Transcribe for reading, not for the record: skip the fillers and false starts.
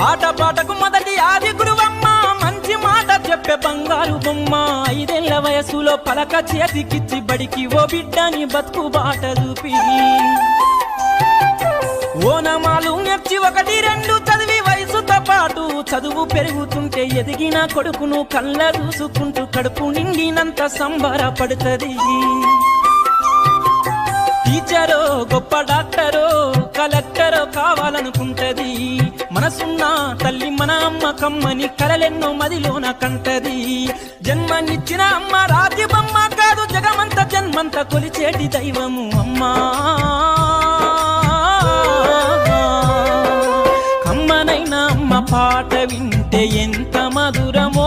ఆటపాటకు మొదటి ఆది గురువమ్మ, మంచి మాట చెప్పే బంగారు బొమ్మ. 5 ఏళ్ల వయసులో పలక చేతికిచ్చి బడికి ఓ బిడ్డని బతుకు బాట చూపి, ఓనమాలు నేర్చి 1, 2 చదివి వయసుతో పాటు చదువు పెరుగుతుంటే ఎదిగిన కొడుకును కళ్ళ చూసుకుంటూ కడుపు నిండినంత సంబరపడుతుంది. టీచరో గొప్ప డాక్టరో కలెక్టరో కావాలనుకుంటది. మనసున్న తల్లి మన అమ్మ కమ్మని కలలెన్నో మదిలోన కంటది. జన్మనిచ్చిన అమ్మ రాతి బొమ్మ కాదు, జగమంత జన్మంత కొలిచేటి దైవము అమ్మా. కమ్మనైన అమ్మ పాట వింటే ఎంత మధురమో,